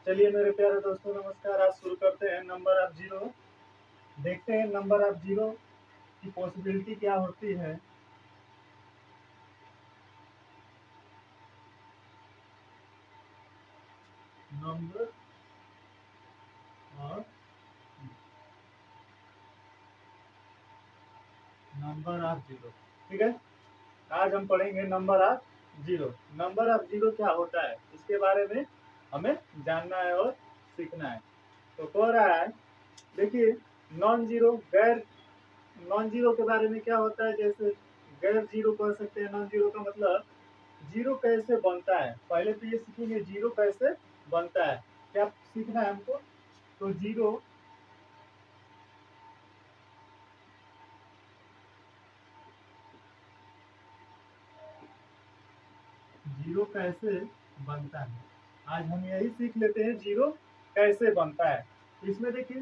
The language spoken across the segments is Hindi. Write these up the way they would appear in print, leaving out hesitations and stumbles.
चलिए मेरे प्यारे दोस्तों, नमस्कार। आज शुरू करते हैं नंबर ऑफ जीरो। देखते हैं नंबर ऑफ जीरो की पॉसिबिलिटी क्या होती है। नंबर ऑफ जीरो, ठीक है। आज हम पढ़ेंगे number of zero. Number of zero क्या होता है, इसके बारे में हमें जानना है और सीखना है। तो कह रहा है, देखिए, नॉन जीरो, गैर नॉन जीरो के बारे में क्या होता है। जैसे गैर जीरो कह सकते हैं। नॉन जीरो का मतलब जीरो कैसे बनता है। पहले तो ये सीखेंगे जीरो कैसे बनता है, क्या सीखना है हमको। तो जीरो कैसे बनता है, आज हम यही सीख लेते हैं, जीरो कैसे बनता है। इसमें देखिए,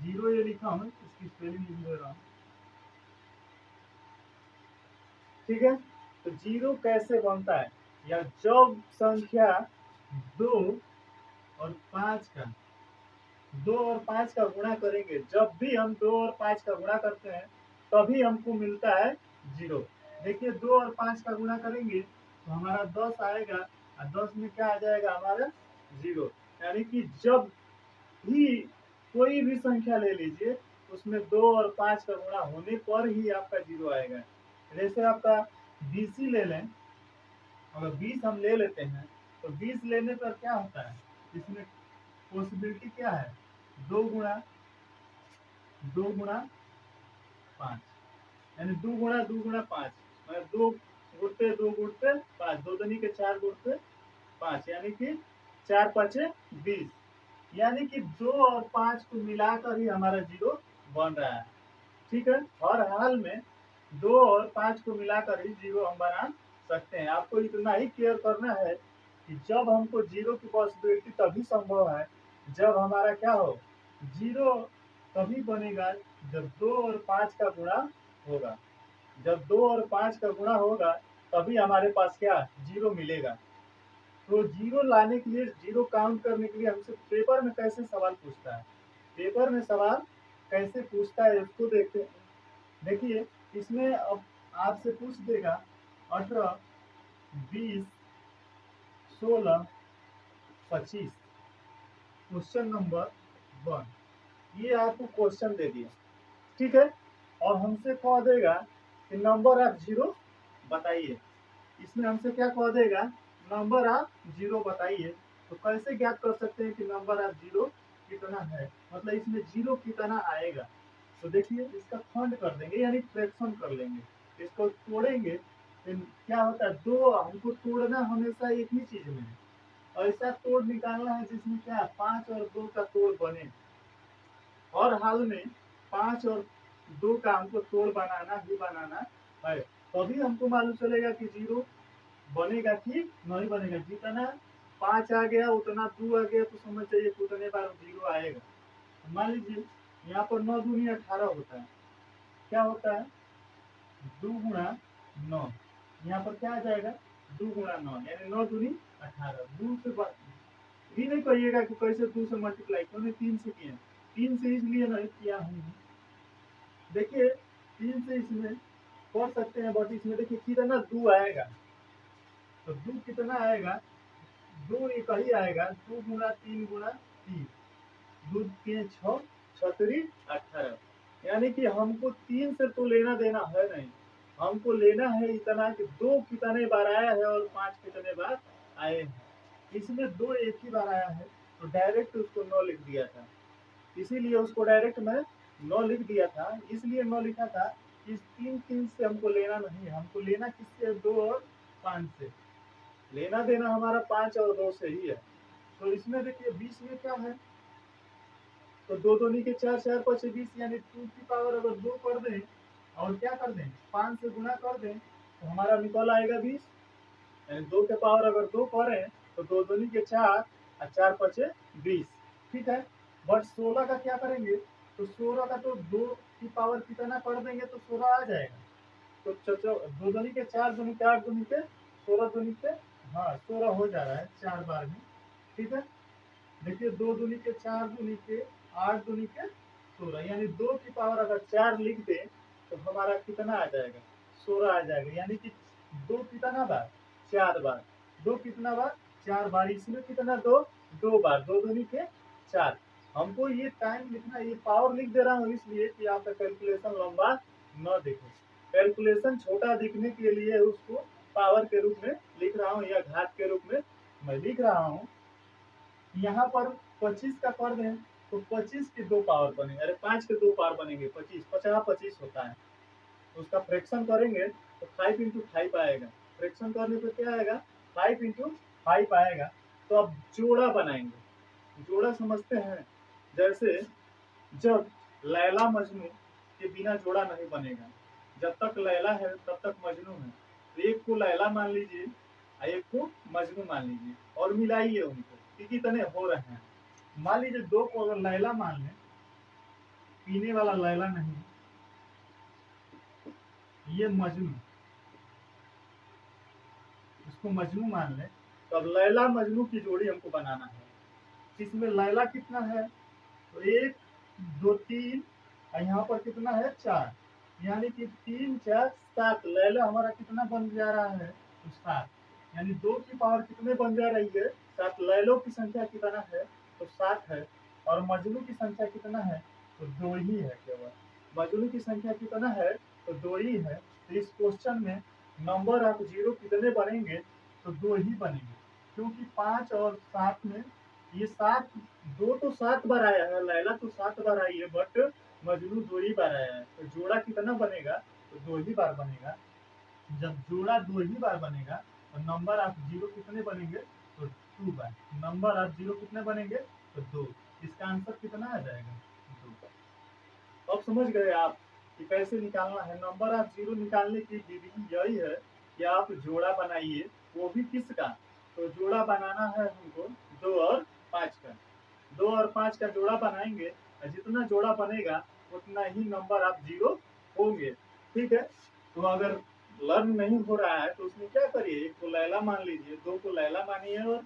जीरो ये लिखा हूं, इसकी स्पेलिंग लिख दे रहा हूं, ठीक है। तो जीरो कैसे बनता है, या जब संख्या दो और पांच का दो और पांच का गुणा करेंगे, जब भी हम दो और पांच का गुणा करते हैं तभी हमको मिलता है जीरो। देखिए, दो और पांच का गुणा करेंगे तो हमारा 10 आएगा, और 10 में क्या आ जाएगा हमारा जीरो। यानी कि जब भी कोई भी संख्या ले लीजिए, उसमें दो और पांच का गुणा होने पर ही आपका जीरो आएगा। जैसे आपका 20 ही ले लें, अगर 20 हम ले लेते हैं तो 20 लेने पर क्या होता है, इसमें पॉसिबिलिटी क्या है, दो गुणा पाँच, यानी दो गुणा पाँच, मतलब दो गुणते पाँच, दो दनी के चार गुणते पाँच, यानी कि चार पाँचे 20। यानी कि दो और पाँच को मिलाकर ही हमारा जीरो बन रहा है, ठीक है। हर हाल में दो और पाँच को मिलाकर ही जीरो हम बना सकते हैं। आपको इतना ही केयर करना है कि जब हमको जीरो की पॉसिबिलिटी तभी संभव है जब हमारा क्या हो, जीरो तभी बनेगा जब दो और पाँच का गुणा होगा। जब दो और पाँच का गुणा होगा तभी हमारे पास क्या जीरो मिलेगा। तो जीरो लाने के लिए, जीरो काउंट करने के लिए हमसे पेपर में कैसे सवाल पूछता है, पेपर में सवाल कैसे पूछता है उसको देखते हैं। देखिए, इसमें अब आपसे पूछ देगा 18, 20, 16, 25, क्वेश्चन नंबर 1। ये आपको क्वेश्चन दे दिया, ठीक है। और हमसे कह देगा कि नंबर ऑफ जीरो बताइए। इसमें हमसे क्या कह देगा, नंबर ऑफ जीरो बताइए। तो कैसे ज्ञात कर सकते हैं कि नंबर ऑफ जीरो कितना है, मतलब इसमें जीरो कितना आएगा। तो देखिए, इसका खंड कर देंगे, यानी फ्रैक्शन कर लेंगे, इसको तोड़ेंगे। तो क्या होता है, दो हमको तोड़ना हमेशा एक ही चीज में है, ऐसा तोड़ निकालना है जिसमें क्या पांच और दो का तोड़ बने। और हाल में पांच और दो का हमको तोड़ बनाना ही बनाना है, तभी हमको मालूम चलेगा कि जीरो बनेगा कि नहीं बनेगा। जितना पांच आ गया उतना दो आ गया, तो समझ जाइए कि उतने बार जीरो आएगा। मान लीजिए, यहाँ पर 9 दूनी 18 होता है, क्या होता है, दो गुणा 9, यहाँ पर क्या आ जाएगा, दो गुणा 9, यानी 9 दूनी 18। दो से ये नहीं कहिएगा कि कैसे दो से मल्टीप्लाई, क्योंकि तीन से किया, तीन से इसलिए नहीं किया हूँ। देखिए, तीन से इसमें कर सकते हैं, बट इसमें देखिए कितना दो आएगा। तो दो कितना आएगा, दो एक ही आएगा, दो गुणा तीन गुणा तीन, दो तीन छः, छतरी 18। यानी कि हमको तीन से तो लेना देना है नहीं, हमको लेना है इतना कि दो कितने बार आया है और पांच कितने बार आए हैं। इसमें दो एक ही बार आया है, तो डायरेक्ट उसको 9 लिख दिया था। इसीलिए उसको डायरेक्ट मैं 9 लिख दिया था। इसलिए 9 लिखा था, इस तीन तीन से हमको लेना नहीं है, हमको लेना किससे, दो और पांच से। लेना देना हमारा पांच और दो से ही है। तो इसमें देखिए 20 में क्या है, तो दो दूनी के चार, चार पचे 20, यानी टू की पावर अगर दो कर दें और क्या कर दें, पांच से गुणा कर दें, तो हमारा निकल आएगा 20। यानी दो के पावर अगर दो करें तो दो दूनी के चार और चार पचे 20, ठीक है। बट 16 का क्या करेंगे, तो 16 का तो दो की पावर कितना कर देंगे तो 16 आ जाएगा। तो दो दूनी के चार, दूनी के आठ, दूनी के 16, दूनी के, हाँ 16 हो जा रहा है चार बार में, ठीक है। देखिए 2 दूनी के 4 दूनी के 8 दूनी के 16, यानी 2 की पावर अगर 4 लिख दे तो हमारा कितना आ जाएगा, 16 आ जाएगा। यानी कि 2 कितना बार, 4 बार। 2 कितना बार, 4 बार। इसमें कितना, 2, 2 बार। 2 दूनी के 4। हमको ये टाइम लिखना, ये पावर लिख दे रहा हूँ इसलिए कि आपका कैलकुलेशन लंबा न दिखे। कैलकुलेशन छोटा दिखने के लिए उसको पावर के रूप में लिख रहा हूँ या घात के रूप में मैं लिख रहा हूँ। यहाँ पर 25 का कर दें तो 25 के 2 पावर बने, अरे 5 के 2 पावर बनेंगे 25, 50 25 होता है। उसका फ्रैक्शन करेंगे तो 5 इंटू 5 आएगा। फ्रैक्शन करने पर क्या आएगा, 5 इंटू 5 आएगा। तो अब जोड़ा बनाएंगे। जोड़ा समझते हैं, जैसे जब लैला मजनू के बिना जोड़ा नहीं बनेगा। जब तक लैला है तब तक मजनू है। तो एक को लैला मान लीजिए और एक को मजनू मान लीजिए और मिलाइए उनको कि कितने हो रहे हैं। मान लीजिए 2 को अगर लैला मान लें, पीने वाला लैला नहीं, ये मजनू, इसको मजनू मान लें। तो अब लैला मजनू की जोड़ी हमको बनाना है। इसमें लैला कितना है, तो 1 2 3 और यहाँ पर कितना है 4, यानी कि 3 4 7। लैला हमारा कितना बन जा रहा है, तो 7। यानी 2 की पावर कितने बन जा रही है, 7। लैलों की संख्या कितना है, तो 7 है। और मजनू की संख्या कितना है, तो 2 ही है केवल। मजनू की संख्या कितना है, तो 2 ही है। तो इस क्वेश्चन में नंबर ऑफ जीरो कितने बनेंगे, तो 2 ही बनेंगे। क्योंकि 5 और 7 में ये 7, 2 तो 7 बार आया है, लैला तो 7 बार आई है, बट मजनू 2 ही बार आया है। तो जोड़ा कितना बनेगा, तो 2 ही बार बनेगा। जब जोड़ा 2 ही बार बनेगा तो नंबर ऑफ जीरो कितने बनेंगे, तो 2 बार। नंबर ऑफ जीरो कितने बनेंगे, तो 2। इसका आंसर कितना आ जाएगा, 2। अब समझ गए आप कि कैसे निकालना है। नंबर ऑफ जीरो निकालने की विधि यही है कि आप जोड़ा बनाइए, वो भी किसका, तो जोड़ा बनाना है हमको 2 और 5 का। 2 और 5 का जोड़ा बनाएंगे और जितना जोड़ा बनेगा उतना ही नंबर ऑफ जीरो होंगे। ठीक है। तो अगर लर्न नहीं हो रहा है तो उसमें क्या करिए, 1 को लैला मान लीजिए, 2 को लैला मानिए और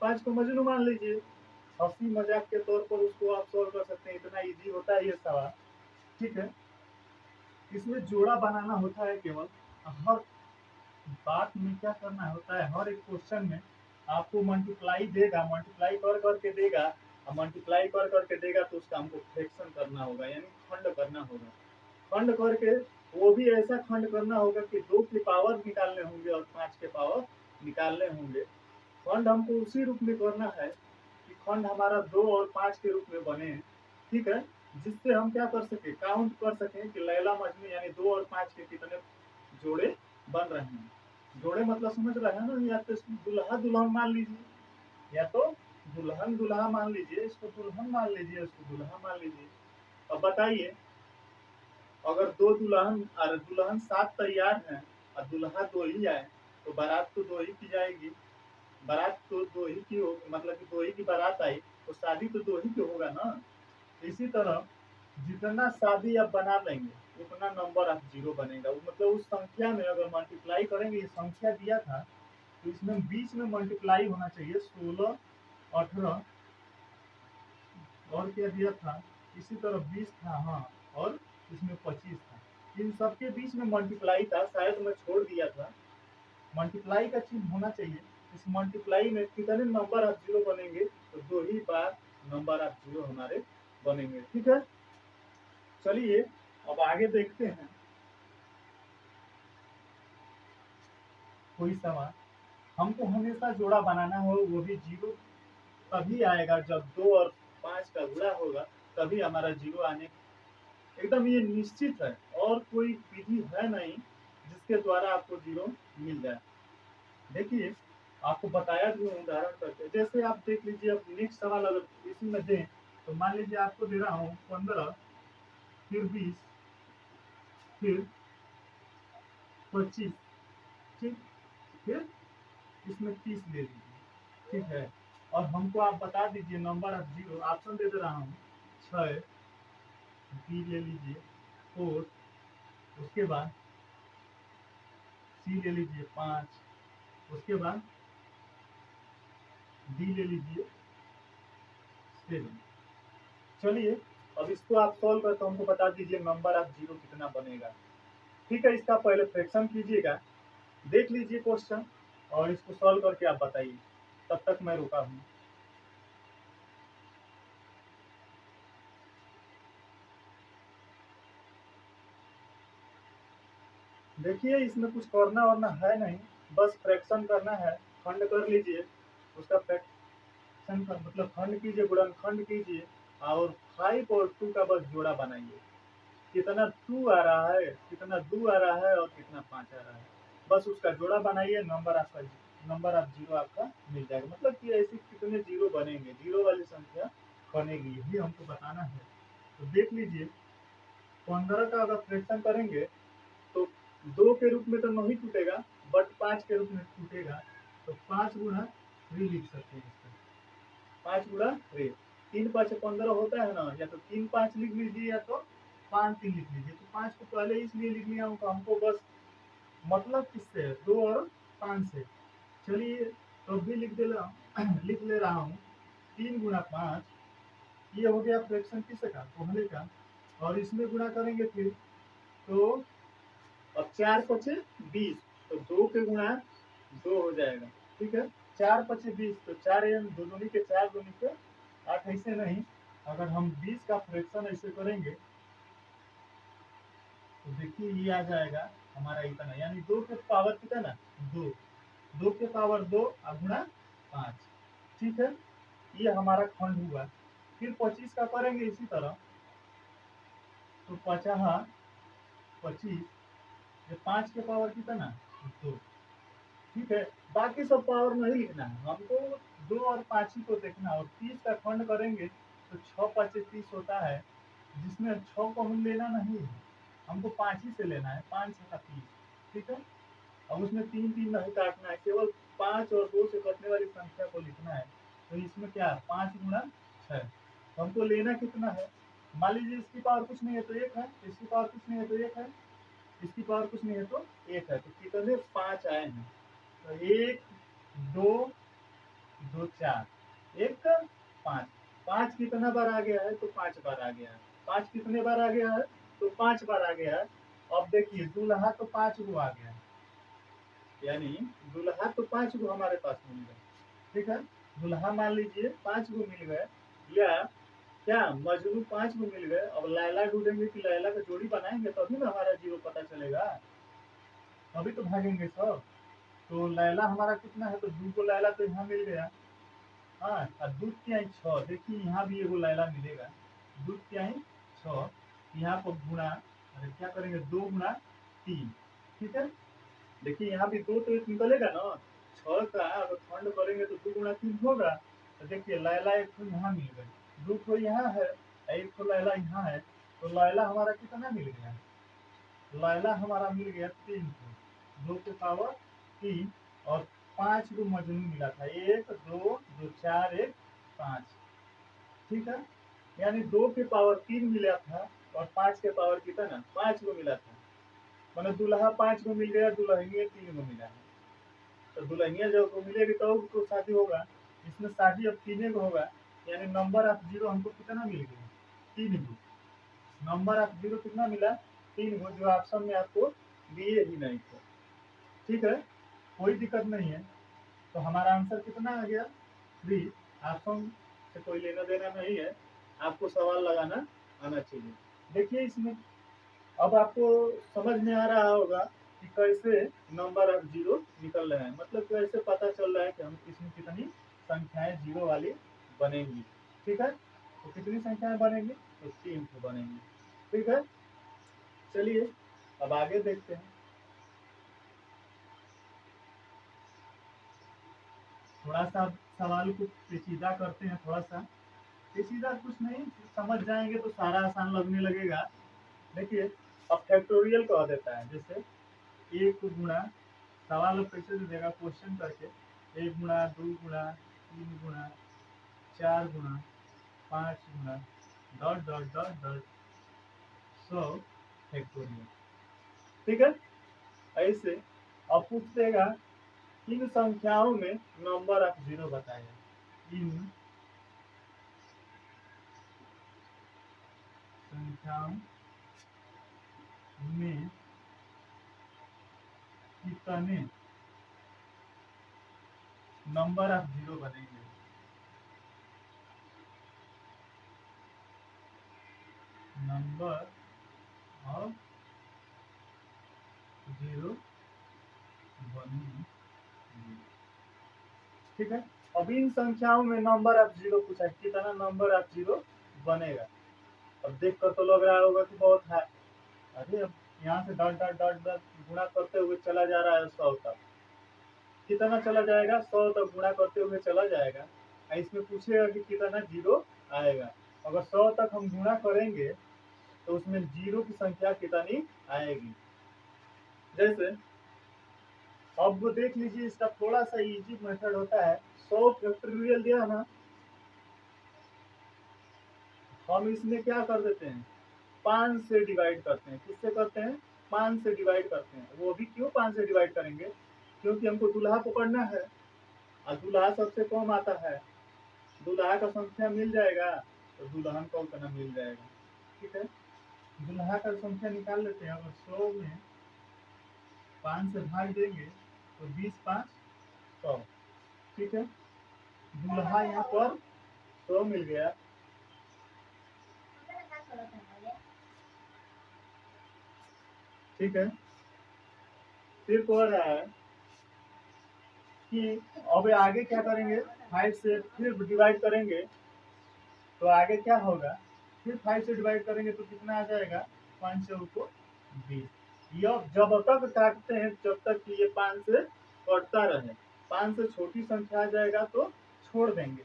5 को मजनू मान लीजिए। हंसी मजाक के तौर पर उसको आप सॉल्व कर सकते हैं, इतना इजी होता है ये सवाल। ठीक है। इसमें जोड़ा बनाना होता है केवल। हर बात में क्या करना होता है, हर एक क्वेश्चन में आपको मल्टीप्लाई देगा, मल्टीप्लाई कर करके देगा, और मल्टीप्लाई कर करके देगा तो उसका हमको फ्रैक्शन करना होगा, यानी खंड करना होगा। खंड करके वो भी ऐसा खंड करना होगा कि 2 के पावर निकालने होंगे और 5 के पावर निकालने होंगे। खंड हमको उसी रूप में करना है कि खंड हमारा 2 और 5 के रूप में बने। ठीक है। जिससे हम क्या कर सके, काउंट कर सके कि लैला मजनू यानी 2 और 5 के कितने जोड़े बन रहे हैं। जोड़े मतलब समझ रहे हैं ना, या तो दुल्हा दुल्हन मान लीजिए, या तो दुल्हन दुल्हा मान लीजिए, इसको दुल्हन मान लीजिए, इसको दुल्हा मान लीजिए। अब बताइए, अगर 2 दुल्हन और दुल्हन 7 तैयार हैं और दुल्हा 2 ही आए तो बारात तो 2 ही की जाएगी। बारात तो 2 ही की हो, मतलब कि 2 ही की बारात आई तो शादी तो 2 ही की होगा ना। इसी तरह जितना शादी आप बना लेंगे उतना नंबर ऑफ जीरो बनेगा। मतलब उस संख्या में अगर मल्टीप्लाई करेंगे, ये संख्या दिया था तो इसमें बीच में मल्टीप्लाई होना चाहिए, 16 18 और क्या दिया था, इसी तरह 20 था, हाँ, और इसमें 25 था। इन सबके बीच में मल्टीप्लाई था, शायद मैं छोड़ दिया था। मल्टीप्लाई का चिन्ह होना चाहिए। इस मल्टीप्लाई में कितने नंबर ऑफ जीरो बनेंगे, तो 2 ही बार नंबर ऑफ जीरो हमारे बनेंगे। ठीक है। चलिए अब आगे देखते हैं कोई सवाल। हमको हमेशा जोड़ा बनाना हो, वो भी जीरो तभी आएगा जब 2 और 5 का गुणा होगा, तभी हमारा जीरो आने, एकदम ये निश्चित है। और कोई विधि है नहीं जिसके द्वारा आपको जीरो मिल जाए। देखिए आपको बताया भी हूँ उदाहरण करके, जैसे आप देख लीजिए। अब नेक्स्ट सवाल अगर इसी में दें तो मान लीजिए आपको दे रहा हूँ 15, फिर 20, फिर 25, ठीक, फिर इसमें 30 ले लीजिए। ठीक है। और हमको आप बता दीजिए नंबर ऑफ जीरो, ऑप्शन दे दे रहा हूँ 6, बी ले लीजिए 4, उसके बाद सी ले लीजिए 5, उसके बाद डी ले लीजिए 7। चलिए अब इसको आप सॉल्व करके हमको बता दीजिए नंबर ऑफ जीरो कितना बनेगा। ठीक है, इसका पहले फ्रैक्शन कीजिएगा, देख लीजिए क्वेश्चन और इसको सॉल्व करके आप बताइए, तब तक मैं रुका हूँ। देखिए इसमें कुछ करना वरना है नहीं, बस फ्रैक्शन करना है। खंड कर लीजिए, उसका फ्रैक्शन का मतलब खंड कीजिए, गुणनखंड कीजिए और 5 और 2 का बस जोड़ा बनाइए। कितना 2 आ रहा है, कितना 2 आ रहा है और कितना 5 आ रहा है, बस उसका जोड़ा बनाइए, नंबर ऑफ जीरो आपका मिल जाएगा। मतलब कि ऐसे कितने जीरो बनेंगे, जीरो वाली संख्या बनेगी, यही हमको बताना है। तो देख लीजिए 15 का अगर फ्रैक्शन करेंगे तो 2 के रूप में तो नहीं टूटेगा, बट 5 के रूप में टूटेगा। तो 5 गुणा 3 लिख सकते हैं इसका, 5 गुणा 3, 3 5 15 होता है ना, या तो 3 5 लिख लीजिए या तो 5 3 लिख लीजिए। तो 5 को पहले इसलिए लिख लिया हूँ, हमको बस मतलब किससे है, 2 और 5 से। चलिए तो भी लिख ले रहा हूँ 3 गुणा 5, ये हो गया फ्रैक्शन किसका, पहले का। और इसमें गुणा करेंगे फिर, तो अब 4 पचे 20, तो 2 के गुणा 2 हो जाएगा। ठीक है, 4 पचे 20, तो 4 दो दूनी के 4 दूनी के 8, ऐसे नहीं। अगर हम 20 का फ्रैक्शन ऐसे करेंगे तो देखिए ये आ जाएगा हमारा इतना, यानी 2 के पावर कितना, 2, 2 के पावर 2 गुणा 5। ठीक है, ये हमारा खंड हुआ। फिर 25 का करेंगे इसी तरह, तो 50 25, ये 5 के पावर कितना, 2। ठीक है, बाकी सब पावर नहीं लिखना है हमको, 2 और 5 ही को देखना है। और 30 का खंड करेंगे तो 6 5 30 होता है, जिसमें 6 को हम लेना नहीं है, हमको 5 ही से लेना है, 5 6 30। ठीक है, अब उसमें 3 3 नहीं काटना है, केवल 5 और 2 से कटने वाली संख्या को लिखना है। तो इसमें क्या है, 5 गुणा 6। तो हमको लेना कितना है, मान लीजिए इसकी पावर कुछ नहीं है तो 1 है, इसकी पावर कुछ नहीं है तो 1 है, इसकी पावर कुछ नहीं है तो 1 है। तो कितने 5 आए हैं, तो 1 2 2 4, 1 5, 5 कितना बार आ गया है, तो 5 बार आ गया है। 5 कितने बार आ गया है, तो 5 बार आ गया है। अब देखिए दूल्हा तो 5 गो आ गया है, यानी दूल्हा तो 5 गो हमारे पास मिल गए। ठीक है, दूल्हा मान लीजिए 5 गो मिल गए, या क्या मजनू 5 गो मिल गए। अब लैला ढूंढेंगे कि लैला का जोड़ी बनाएंगे तभी ना हमारा जीरो पता चलेगा, तभी तो भागेंगे सब। तो लैला हमारा कितना है, तो 2 को लैला तो यहाँ मिल गया। हाँ, और दूध क्या है 6, देखिए यहाँ भी एगो लैला मिलेगा। दूध क्या है 6, यहाँ पर गुणा, अरे क्या करेंगे 2 गुणा 3। ठीक है, देखिए यहाँ भी 2 तो एक निकलेगा ना, 6 का अगर खंड करेंगे तो 2 गुणा 3 होगा। तो देखिए लैला एक तो यहाँ मिल गए, 2 तो यहाँ है, एक तो लैला यहाँ है। तो लैला हमारा कितना मिल गया, लैला हमारा मिल गया 3 को, 2 के पावर 3। और 5 को मजनू मिला था, 1 2 2 4 1 5। ठीक है, यानी 2 के पावर 3 मिला था और 5 के पावर कितना 5 को मिला था। मैंने दूल्हा 5 को मिल गया, दुल्हनिया 3 को मिला है। तो दुल्हनिया जब को मिलेगी तो शादी होगा, इसमें शादी अब 3 को होगा, यानी नंबर ऑफ जीरो हमको कितना मिल गया, 3 गो। नंबर ऑफ जीरो कितना मिला, 3 गो, जो ऑप्शन में आपको दिए ही नहीं थे। ठीक है, कोई दिक्कत नहीं है। तो हमारा आंसर कितना आ गया, 3। ऑप्शन से कोई लेना देना नहीं है, आपको सवाल लगाना आना चाहिए। देखिए इसमें अब आपको समझ में आ रहा होगा कि कैसे नंबर ऑफ जीरो निकल रहे हैं, मतलब कैसे पता चल रहा है कि हम इसमें कितनी संख्याएं जीरो वाली बनेंगी। ठीक है, तो कितनी संख्याएं बनेंगी, तो 3 तो बनेंगी। ठीक है, चलिए अब आगे देखते हैं। थोड़ा सा सवाल को पेचीदा करते हैं, थोड़ा सा पेचीदा कुछ नहीं, समझ जाएंगे तो सारा आसान लगने लगेगा। देखिए अब फैक्टोरियल कह देता है, जैसे 1 गुणा, सवाल कैसे दे देगा क्वेश्चन करके, 1 गुणा 2 गुणा 3 गुणा 4 गुणा 5 गुणा dot dot dot dot 100 factorial. ठीक है, ऐसे अब पूछ देगा इन संख्याओं में नंबर ऑफ जीरो बताया, इन संख्याओं में कितने नंबर ऑफ जीरो बनेंगे। नंबर ऑफ जीरो बनेंगे। ठीक है, अब इन संख्याओं में नंबर ऑफ जीरो पूछा है, कितना नंबर ऑफ जीरो बनेगा। अब देख कर तो लग रहा होगा कि बहुत है। अरे अब यहाँ से डॉट डॉट डॉट डॉट गुणा करते हुए चला जा रहा है 100 तक। कितना चला जाएगा, 100 तक गुणा करते हुए चला जाएगा। इसमें पूछेगा कि कितना जीरो आएगा। अगर 100 तक हम गुणा करेंगे तो उसमें जीरो की संख्या कितनी आएगी। जैसे अब वो देख लीजिए, इसका थोड़ा सा इजी मेथड होता है। 100 फैक्टोरियल दिया ना, हम इसमें क्या कर देते हैं, 5 से डिवाइड करते हैं। किससे करते हैं, 5 से डिवाइड करते हैं। वो भी क्यों 5 से डिवाइड करेंगे, क्योंकि हमको दूल्हा पकड़ना है और दूल्हा सबसे कम आता है। दूल्हा का संख्या मिल जाएगा तो दुल्हन का उतना मिल जाएगा। ठीक है, दूल्हा का संख्या निकाल लेते हैं। अगर 100 में 5 से भाग देंगे तो 20 5 100। ठीक है, दूल्हा यहाँ पर 100 मिल गया। ठीक है, फिर कह रहा है कि अब आगे क्या करेंगे, 5 से फिर डिवाइड करेंगे तो आगे क्या होगा, फिर 5 से डिवाइड करेंगे तो कितना आ जाएगा, 5 से उसको 20। यह जब तक काटते हैं जब तक कि ये 5 से कटता रहे। 5 से छोटी संख्या आ जाएगा तो छोड़ देंगे।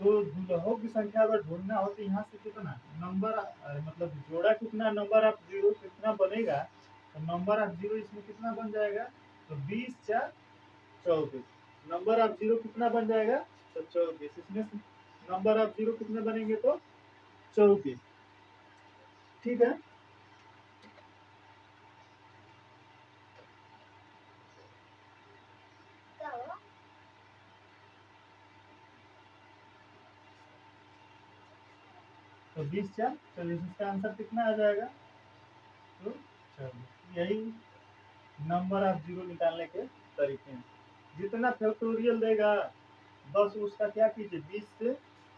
तो दुल्हों की संख्या अगर ढूंढना हो तो यहाँ से कितना नंबर, मतलब जोड़ा कितना नंबर ऑफ जीरो कितना बनेगा, तो नंबर ऑफ जीरो इसमें कितना बन जाएगा, तो 20 4 24। नंबर ऑफ जीरो कितना बन जाएगा, तो 24। इसमें नंबर ऑफ जीरो कितने बनेंगे, तो 24। ठीक है, तो 20 4 24, इसका आंसर कितना आ जाएगा, तो 24। यही नंबर ऑफ जीरो निकालने के तरीके हैं। जितना फैक्टोरियल देगा बस उसका क्या कीजिए, 20 से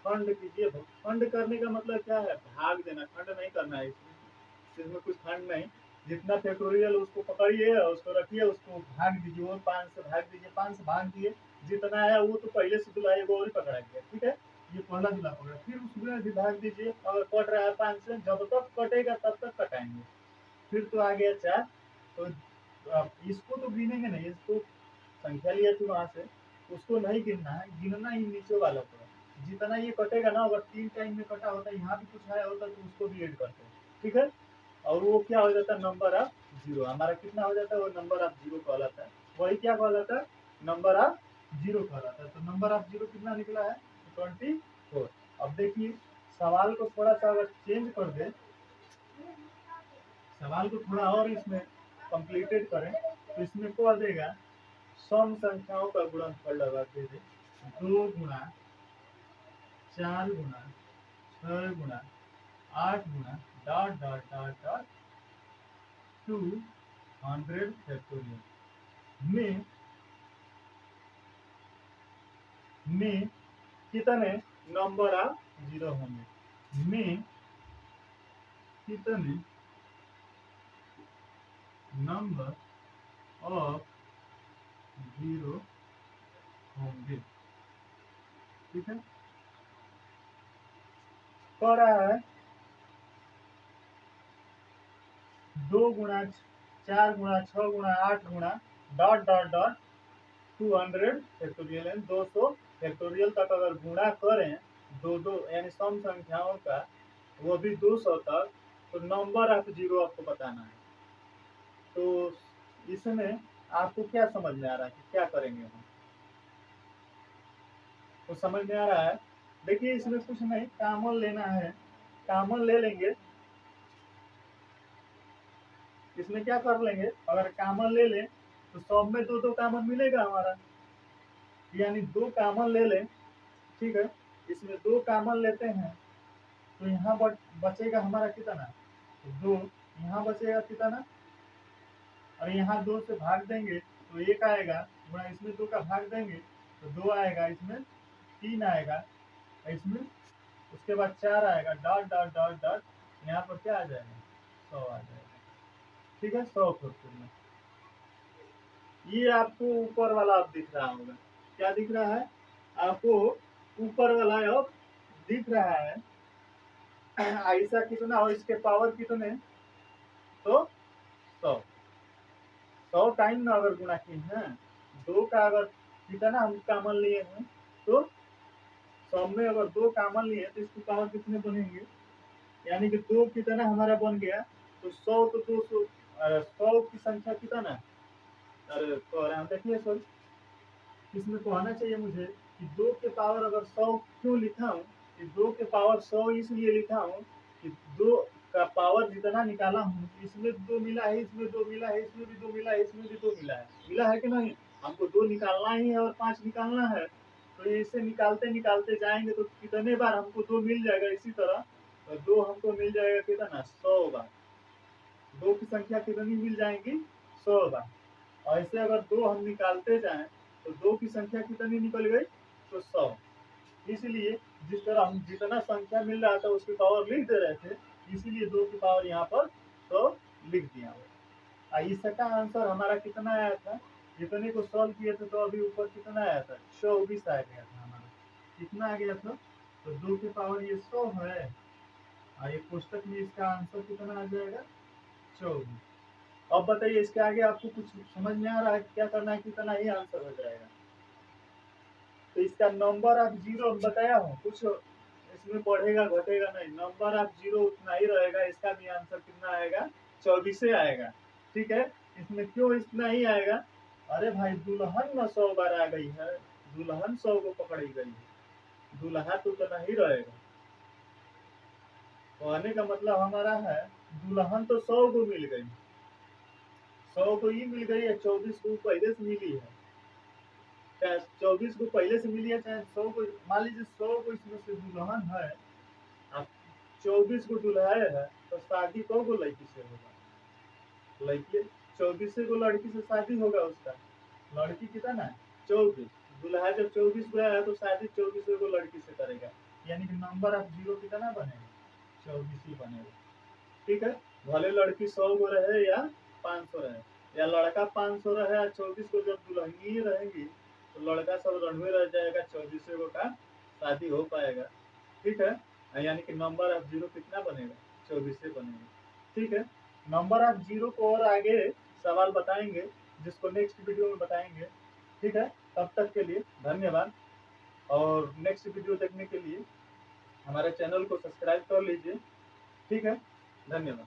खंड कीजिए। खंड करने का मतलब क्या है, भाग देना, खंड नहीं करना है। इसमें कुछ खंड नहीं। जितना फैक्टोरियल उसको पकड़िए और उसको रखिए, उसको भाग दीजिए। वो 5 से भाग दीजिए, 5 से भाग दिए, जितना आया वो तो पहले से दूल्हा एगो और ही पकड़ा गया। ठीक है, ये पहला दूल्हा पकड़ा, फिर उसमें भी भाग दीजिए। अगर कट रहा है 5 से, जब तक कटेगा तब तक कटाएंगे। फिर तो आ गया 4। तो अब इसको तो गिनेंगे नहीं, इसको संख्या लिया थी वहां से, उसको नहीं गिनना है, गिनना ही नीचे वाला को है। जितना ये कटेगा ना, अगर 3 टाइम में कटा होता है, यहाँ भी कुछ आया होता तो उसको भी ऐड करते हैं। ठीक है, और वो क्या हो जाता है, नंबर ऑफ जीरो। हमारा कितना हो जाता है, वो नंबर ऑफ जीरो कहलाता है। वही क्या कहलाता है, नंबर ऑफ जीरो कहलाता है। तो नंबर ऑफ जीरो कितना निकला है, 24। अब देखिए, सवाल को थोड़ा सा अगर चेंज कर दे, सवाल को थोड़ा और इसमें कंप्लीटेड करें तो इसमें कह देगा सम संख्याओं का गुणनफल लगा दे दे 2 गुणा 4 गुणा 6 गुणा 8 गुणा dot dot dot dot 200 factorial में कितने नंबर ऑफ जीरो होंगे, में कितने नंबर ऑफ जीरो होंगे। ठीक है, कह रहा है 2 गुणा 4 गुणा 6 गुणा 8 गुणा डॉट डॉट डॉट 200 फैक्टोरियल है। 200 फैक्टोरियल तक अगर गुणा करें दो दो यानी सम संख्याओं का, वो भी 200 तक, तो नंबर ऑफ जीरो आपको बताना है। तो इसमें आपको क्या समझ में आ रहा है कि क्या करेंगे हम, तो समझ में आ रहा है। देखिए, इसमें कुछ नहीं, कॉमन लेना है, कॉमन ले लेंगे। इसमें क्या कर लेंगे, अगर कॉमन ले लें तो सब में दो दो कॉमन मिलेगा हमारा, यानी 2 कॉमन ले लें। ठीक है, इसमें 2 कॉमन लेते हैं तो यहाँ बचेगा हमारा कितना, तो 2, यहाँ बचेगा कितना, और यहाँ 2 से भाग देंगे तो 1 आएगा, गुणा इसमें 2 का भाग देंगे तो 2 आएगा, इसमें 3 आएगा, इसमें उसके बाद 4 आएगा, डॉट डॉट डॉट डॉट, यहाँ पर क्या आ जाएगा, 100 आ जाएगा। ठीक है, 100 फैक्टोरियल में ये आपको ऊपर वाला अब दिख रहा होगा, क्या दिख रहा है आपको, ऊपर वाला अब दिख रहा है ऐसा कितना और इसके पावर कितने, तो 100 टाइम में अगर गुणा किए हैं, 2 का अगर कितना हम कॉमन लिए हैं, तो 100 में अगर 2 कॉमन लिए तो इसकी पावर कितने बनेंगे, यानी कि 2 कितना हमारा बन गया, तो 100 तो 200, 100 की संख्या कितना, अरे तो देखिए सर, इसमें तो आना चाहिए मुझे कि 2 के पावर अगर 100 क्यों लिखा हूँ, कि 2 के पावर 100 इसलिए लिखा हूँ कि 2 का पावर जितना निकाला हूँ, इसमें 2 मिला है, इसमें 2 मिला है, इसमें भी 2 मिला है, इसमें भी 2 मिला है कि नहीं, हमको 2 निकालना ही है और 5 निकालना है, तो इसे निकालते निकालते जाएंगे तो कितने बार हमको 2 मिल जाएगा, इसी तरह तो 2 हमको मिल जाएगा कितना, 100 बार, 2 की संख्या कितनी मिल जाएंगी, 100 बार, और ऐसे अगर 2 हम निकालते जाएं तो 2 की संख्या कितनी निकल गई, तो 100। इसलिए जिस तरह हम जितना संख्या मिल रहा था उसकी पावर लिख दे रहे थे, इसीलिए 2 की पावर यहाँ पर 100 लिख दिया। इसका आंसर हमारा कितना आया था, जितने को सॉल्व किए थे तो अभी ऊपर कितना आया था, 24 आ गया था हमारा, कितना आ गया था, तो 2 की पावर ये 100 है, और ये कोष्टक में इसका आंसर कितना आ जाएगा, 24। अब बताइए इसके आगे आपको कुछ समझ में आ रहा है, क्या करना है, कितना ही आंसर हो जाएगा, तो इसका नंबर ऑफ जीरो बताया हूँ, कुछ इसमें बढ़ेगा घटेगा नहीं, नंबर ऑफ जीरो उतना ही रहेगा, इसका भी आंसर कितना आएगा, 24 आएगा। ठीक है, इसमें क्यों इतना ही आएगा, अरे भाई दुल्हन न 100 बार आ गई है, दुल्हन 100 को पकड़ी गई है, दुल्हा तो उतना ही रहेगा, कहने का मतलब हमारा है दुल्हन तो 100 को मिल गई, 100 को ही मिल गई है, 24 को पहले से मिली है, चाहे 24 को पहले से मिली है, चाहे 100 को, मान लीजिए 100 को इसमें से दुल्हन है, अब 24 को दुल्हा है, तो शादी को लड़की से होगा, लड़की 24 को लड़की से शादी होगा उसका, लड़की कितना है 24, दुल्हा जब 24 को है तो शादी 24 को लड़की से करेगा, यानी कि नंबर ऑफ जीरो कितना बनेगा, 24 ही बनेगा। ठीक है, भले लड़की 100 को रहे या 500 रहे, या लड़का 500 रहे या 24 को जब दुल्हनी रहेगी तो लड़का सब रणवे रह जाएगा, 24 को का शादी हो पाएगा। ठीक है, यानी कि नंबर ऑफ जीरो कितना बनेगा, 24 से बनेगा। ठीक है, नंबर ऑफ जीरो को और आगे सवाल बताएंगे, जिसको नेक्स्ट वीडियो में बताएंगे। ठीक है, तब तक के लिए धन्यवाद, और नेक्स्ट वीडियो देखने के लिए हमारे चैनल को सब्सक्राइब कर लीजिए। ठीक है, धन्यवाद।